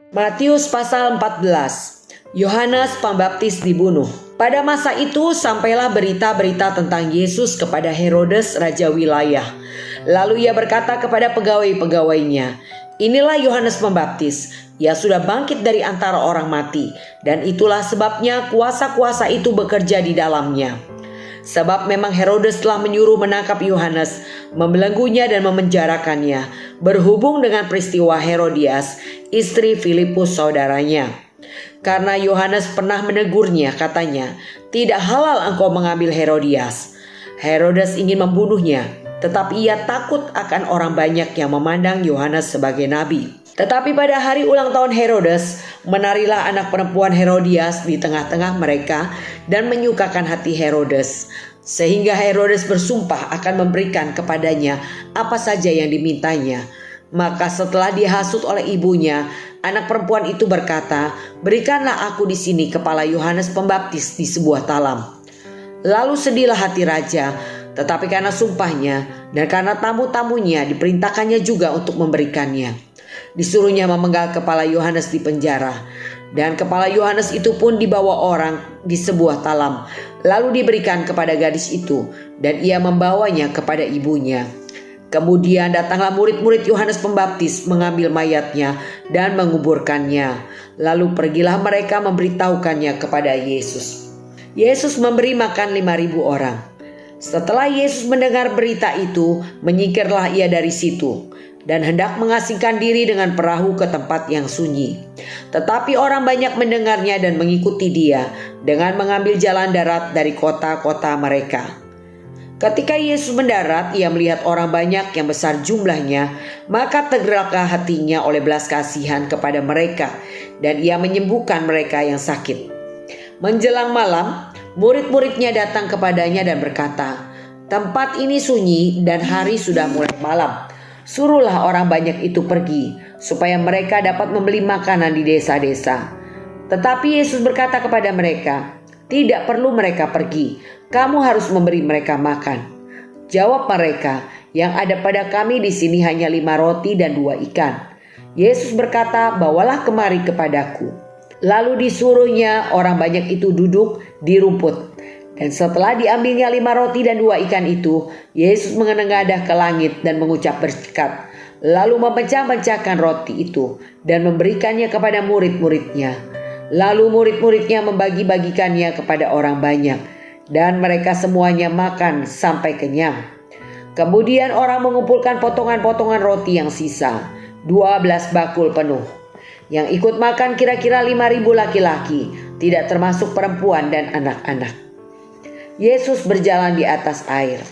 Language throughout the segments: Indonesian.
Matius pasal 14. Yohanes Pembaptis dibunuh. Pada masa itu sampailah berita-berita tentang Yesus kepada Herodes raja wilayah. Lalu ia berkata kepada pegawai-pegawainya, "Inilah Yohanes Pembaptis. Ia sudah bangkit dari antara orang mati, dan itulah sebabnya kuasa-kuasa itu bekerja di dalamnya." Sebab memang Herodes telah menyuruh menangkap Yohanes, membelenggunya dan memenjarakannya, berhubung dengan peristiwa Herodias, istri Filipus saudaranya. Karena Yohanes pernah menegurnya, katanya, "Tidak halal engkau mengambil Herodias." Herodes ingin membunuhnya, tetapi ia takut akan orang banyak yang memandang Yohanes sebagai nabi. Tetapi pada hari ulang tahun Herodes, menarilah anak perempuan Herodias di tengah-tengah mereka dan menyukakan hati Herodes. Sehingga Herodes bersumpah akan memberikan kepadanya apa saja yang dimintanya. Maka setelah dihasut oleh ibunya, anak perempuan itu berkata, "Berikanlah aku di sini kepala Yohanes Pembaptis di sebuah talam." Lalu sedihlah hati raja, tetapi karena sumpahnya dan karena tamu-tamunya diperintahkannya juga untuk memberikannya. Disuruhnya memenggal kepala Yohanes di penjara, dan kepala Yohanes itu pun dibawa orang di sebuah talam, lalu diberikan kepada gadis itu, dan ia membawanya kepada ibunya. Kemudian datanglah murid-murid Yohanes Pembaptis mengambil mayatnya dan menguburkannya. Lalu pergilah mereka memberitahukannya kepada Yesus. Yesus memberi makan 5.000 orang. Setelah Yesus mendengar berita itu, menyingkirlah ia dari situ dan hendak mengasingkan diri dengan perahu ke tempat yang sunyi. Tetapi orang banyak mendengarnya dan mengikuti dia dengan mengambil jalan darat dari kota-kota mereka. Ketika Yesus mendarat, ia melihat orang banyak yang besar jumlahnya, maka tergeraklah hatinya oleh belas kasihan kepada mereka, dan ia menyembuhkan mereka yang sakit. Menjelang malam, murid-muridnya datang kepadanya dan berkata, "Tempat ini sunyi dan hari sudah mulai malam. Suruhlah orang banyak itu pergi, supaya mereka dapat membeli makanan di desa-desa." Tetapi Yesus berkata kepada mereka, "Tidak perlu mereka pergi, kamu harus memberi mereka makan." Jawab mereka, "Yang ada pada kami di sini hanya 5 roti dan 2 ikan." Yesus berkata, "Bawalah kemari kepadaku." Lalu disuruhnya orang banyak itu duduk di rumput. Dan setelah diambilnya 5 roti dan 2 ikan itu, Yesus menengadah ke langit dan mengucap berkat. Lalu memecah-mecahkan roti itu dan memberikannya kepada murid-muridnya. Lalu murid-muridnya membagi-bagikannya kepada orang banyak, dan mereka semuanya makan sampai kenyang. Kemudian orang mengumpulkan potongan-potongan roti yang sisa, 12 bakul penuh. Yang ikut makan kira-kira 5.000 laki-laki, tidak termasuk perempuan dan anak-anak. Yesus berjalan di atas air.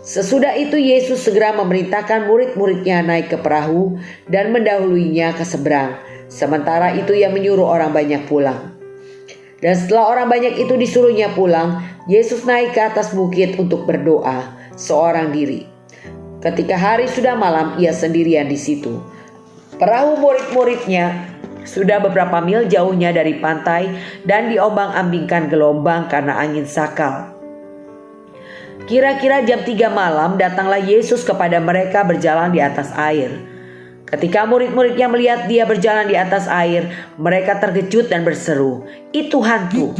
Sesudah itu Yesus segera memerintahkan murid-muridnya naik ke perahu dan mendahuluinya ke seberang. Sementara itu ia menyuruh orang banyak pulang. Dan setelah orang banyak itu disuruhnya pulang, Yesus naik ke atas bukit untuk berdoa seorang diri. Ketika hari sudah malam, ia sendirian di situ. Perahu murid-muridnya sudah beberapa mil jauhnya dari pantai dan diombang-ambingkan gelombang karena angin sakal. Kira-kira jam 3 malam datanglah Yesus kepada mereka berjalan di atas air. Ketika murid-muridnya melihat dia berjalan di atas air, mereka terkejut dan berseru, "Itu hantu!"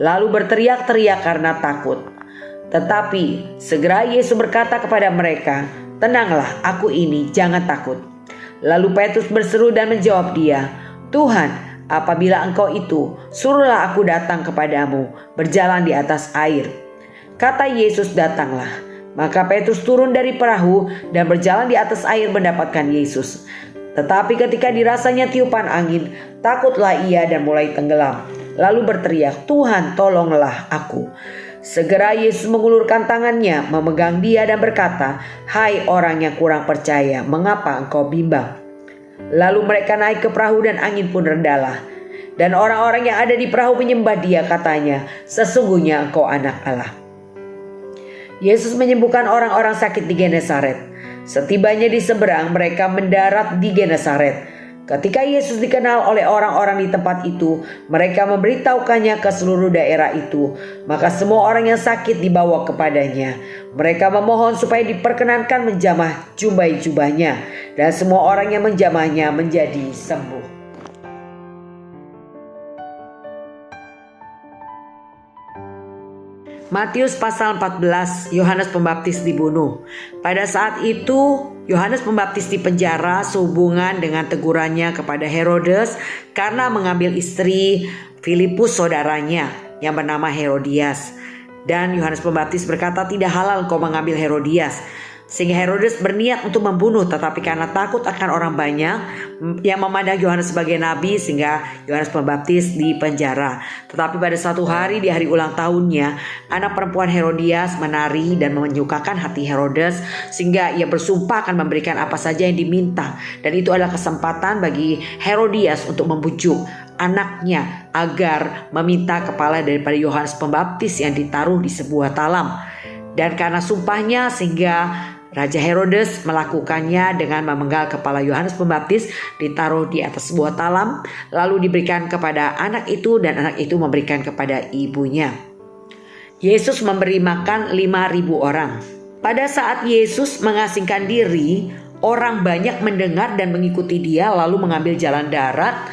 Lalu berteriak-teriak karena takut. Tetapi segera Yesus berkata kepada mereka, "Tenanglah, aku ini, jangan takut." Lalu Petrus berseru dan menjawab dia, "Tuhan, apabila engkau itu, suruhlah aku datang kepadamu berjalan di atas air." Kata Yesus, "Datanglah." Maka Petrus turun dari perahu dan berjalan di atas air mendapatkan Yesus. Tetapi ketika dirasanya tiupan angin, takutlah ia dan mulai tenggelam. Lalu berteriak, "Tuhan, tolonglah aku." Segera Yesus mengulurkan tangannya, memegang dia dan berkata, "Hai orang yang kurang percaya, mengapa engkau bimbang?" Lalu mereka naik ke perahu dan angin pun redalah. Dan orang-orang yang ada di perahu menyembah dia, katanya, "Sesungguhnya engkau anak Allah." Yesus menyembuhkan orang-orang sakit di Genesaret. Setibanya di seberang, mereka mendarat di Genesaret. Ketika Yesus dikenal oleh orang-orang di tempat itu, mereka memberitahukannya ke seluruh daerah itu. Maka semua orang yang sakit dibawa kepadanya. Mereka memohon supaya diperkenankan menjamah jubah-jubahnya, dan semua orang yang menjamahnya menjadi sembuh. Matius pasal 14, Yohanes Pembaptis dibunuh. Pada saat itu Yohanes Pembaptis dipenjara sehubungan dengan tegurannya kepada Herodes karena mengambil istri Filipus saudaranya yang bernama Herodias. Dan Yohanes Pembaptis berkata, tidak halal engkau mengambil Herodias. Sehingga Herodes berniat untuk membunuh, tetapi karena takut akan orang banyak yang memandang Yohanes sebagai nabi, sehingga Yohanes Pembaptis dipenjara. Tetapi pada satu hari di hari ulang tahunnya, anak perempuan Herodias menari dan menyukakan hati Herodes, sehingga ia bersumpah akan memberikan apa saja yang diminta. Dan itu adalah kesempatan bagi Herodias untuk membujuk anaknya agar meminta kepala daripada Yohanes Pembaptis yang ditaruh di sebuah talam. Dan karena sumpahnya, sehingga Raja Herodes melakukannya dengan memenggal kepala Yohanes Pembaptis, ditaruh di atas sebuah talam, lalu diberikan kepada anak itu, dan anak itu memberikan kepada ibunya. Yesus memberi makan 5.000 orang. Pada saat Yesus mengasingkan diri, orang banyak mendengar dan mengikuti dia, lalu mengambil jalan darat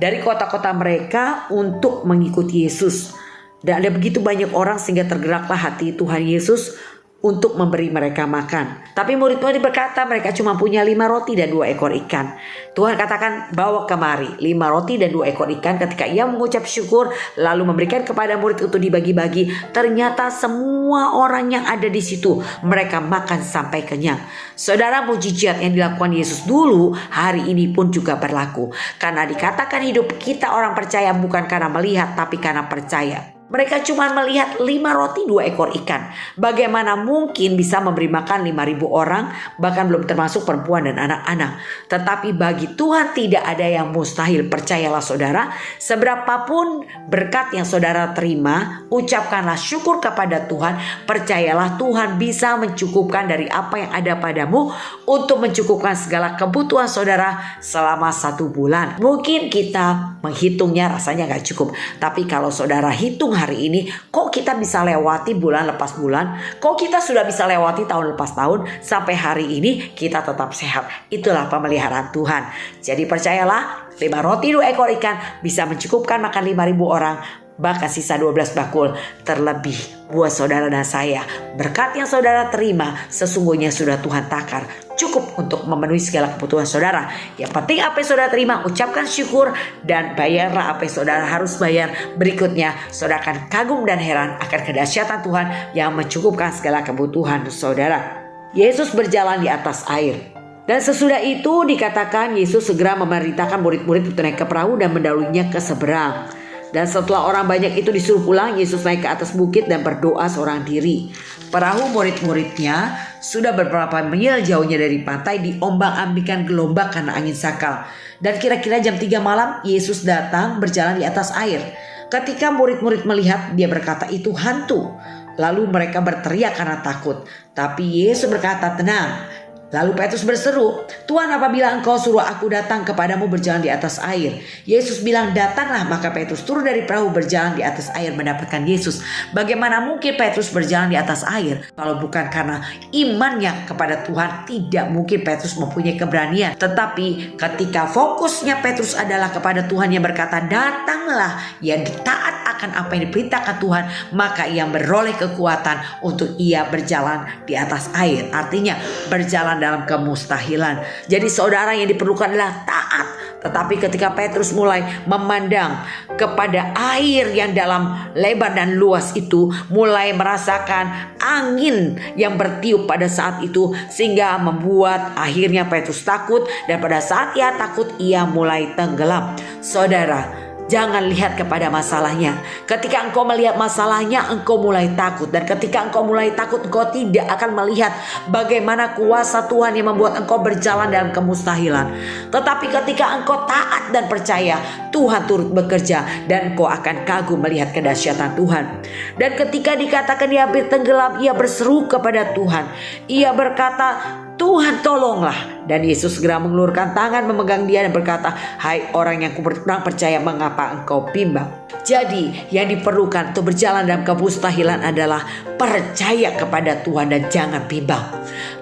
dari kota-kota mereka untuk mengikuti Yesus. Dan ada begitu banyak orang sehingga tergeraklah hati Tuhan Yesus untuk memberi mereka makan. Tapi murid-murid berkata mereka cuma punya 5 roti dan 2 ekor ikan. Tuhan katakan, bawa kemari 5 roti dan 2 ekor ikan. Ketika ia mengucap syukur lalu memberikan kepada murid untuk dibagi-bagi, ternyata semua orang yang ada di situ mereka makan sampai kenyang. Saudara, mujizat yang dilakukan Yesus dulu hari ini pun juga berlaku. Karena dikatakan hidup kita orang percaya bukan karena melihat tapi karena percaya. Mereka cuma melihat 5 roti 2 ekor ikan. Bagaimana mungkin bisa memberi makan 5.000 orang, bahkan belum termasuk perempuan dan anak-anak. Tetapi bagi Tuhan tidak ada yang mustahil. Percayalah saudara, seberapapun berkat yang saudara terima, ucapkanlah syukur kepada Tuhan. Percayalah Tuhan bisa mencukupkan dari apa yang ada padamu untuk mencukupkan segala kebutuhan saudara selama 1 bulan. Mungkin kita menghitungnya rasanya gak cukup. Tapi kalau saudara hitung hari ini, kok kita bisa lewati bulan lepas bulan, kok kita sudah bisa lewati tahun lepas tahun, sampai hari ini kita tetap sehat. Itulah pemeliharaan Tuhan. Jadi percayalah, 5 roti 2 ekor ikan bisa mencukupkan makan 5.000 orang, bahkan sisa 12 bakul. Terlebih buat saudara dan saya, berkat yang saudara terima sesungguhnya sudah Tuhan takar cukup untuk memenuhi segala kebutuhan saudara. Yang penting apa yang saudara terima, ucapkan syukur dan bayarlah apa yang saudara harus bayar. Berikutnya saudara akan kagum dan heran akan kedahsyatan Tuhan yang mencukupkan segala kebutuhan saudara. Yesus berjalan di atas air. Dan sesudah itu dikatakan Yesus segera memerintahkan murid-murid untuk naik ke perahu dan mendahulunya ke seberang. Dan setelah orang banyak itu disuruh pulang, Yesus naik ke atas bukit dan berdoa seorang diri. Perahu murid-muridnya sudah beberapa mil jauhnya dari pantai, diombang-ambingkan gelombang karena angin sakal. Dan kira-kira jam 3 malam Yesus datang berjalan di atas air. Ketika murid-murid melihat, dia berkata itu hantu. Lalu mereka berteriak karena takut. Tapi Yesus berkata, tenang. Lalu Petrus berseru, Tuhan, apabila engkau suruh aku datang kepadamu berjalan di atas air. Yesus bilang, datanglah. Maka Petrus turun dari perahu berjalan di atas air mendapatkan Yesus. Bagaimana mungkin Petrus berjalan di atas air? Kalau bukan karena imannya kepada Tuhan, tidak mungkin Petrus mempunyai keberanian. Tetapi ketika fokusnya Petrus adalah kepada Tuhan yang berkata, datanglah, yang taat akan apa yang diperintahkan Tuhan, maka ia beroleh kekuatan untuk ia berjalan di atas air. Artinya berjalan dalam kemustahilan. Jadi saudara, yang diperlukan adalah taat. Tetapi ketika Petrus mulai memandang kepada air yang dalam, lebar dan luas itu, mulai merasakan angin yang bertiup pada saat itu, sehingga membuat akhirnya Petrus takut, dan pada saat ia takut ia mulai tenggelam. Saudara, jangan lihat kepada masalahnya. Ketika engkau melihat masalahnya, engkau mulai takut. Dan ketika engkau mulai takut, engkau tidak akan melihat bagaimana kuasa Tuhan yang membuat engkau berjalan dalam kemustahilan. Tetapi ketika engkau taat dan percaya, Tuhan turut bekerja dan engkau akan kagum melihat kedahsyatan Tuhan. Dan ketika dikatakan dia hampir tenggelam, ia berseru kepada Tuhan. Ia berkata, Tuhan, tolonglah. Dan Yesus segera mengulurkan tangan memegang dia dan berkata, hai orang yang kurang percaya, mengapa engkau bimbang? Jadi yang diperlukan untuk berjalan dalam kemustahilan adalah percaya kepada Tuhan dan jangan bimbang.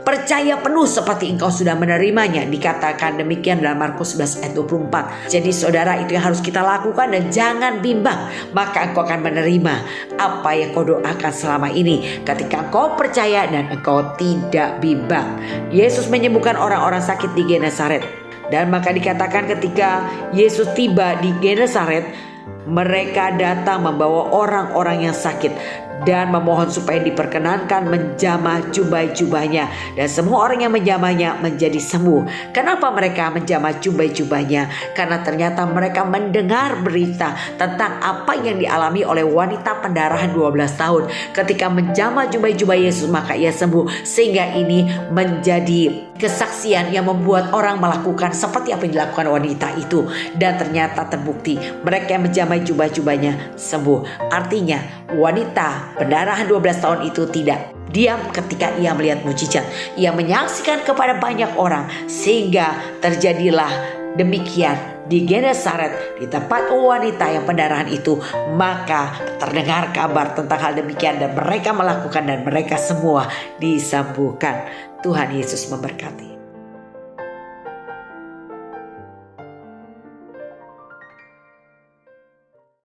Percaya penuh seperti engkau sudah menerimanya, dikatakan demikian dalam Markus 11 ayat 24. Jadi saudara, itu yang harus kita lakukan dan jangan bimbang. Maka engkau akan menerima apa yang kau doakan selama ini ketika engkau percaya dan engkau tidak bimbang. Yesus menyembuhkan orang-orang sakit di Genesaret. Dan maka dikatakan ketika Yesus tiba di Genesaret, mereka datang membawa orang-orang yang sakit dan memohon supaya diperkenankan menjamah jubah-jubahnya, dan semua orang yang menjamahnya menjadi sembuh. Kenapa mereka menjamah jubah-jubahnya? Karena ternyata mereka mendengar berita tentang apa yang dialami oleh wanita pendarahan 12 tahun. Ketika menjamah jubah-jubah Yesus, maka ia sembuh. Sehingga ini menjadi kesaksian yang membuat orang melakukan seperti apa yang dilakukan wanita itu, dan ternyata terbukti mereka yang menjamah jubah-jubahnya sembuh. Artinya wanita pendarahan 12 tahun itu tidak diam ketika ia melihat mujizat. Ia menyaksikan kepada banyak orang, sehingga terjadilah demikian di Genesaret, di tempat wanita yang pendarahan itu. Maka terdengar kabar tentang hal demikian dan mereka melakukan dan mereka semua disembuhkan. Tuhan Yesus memberkati.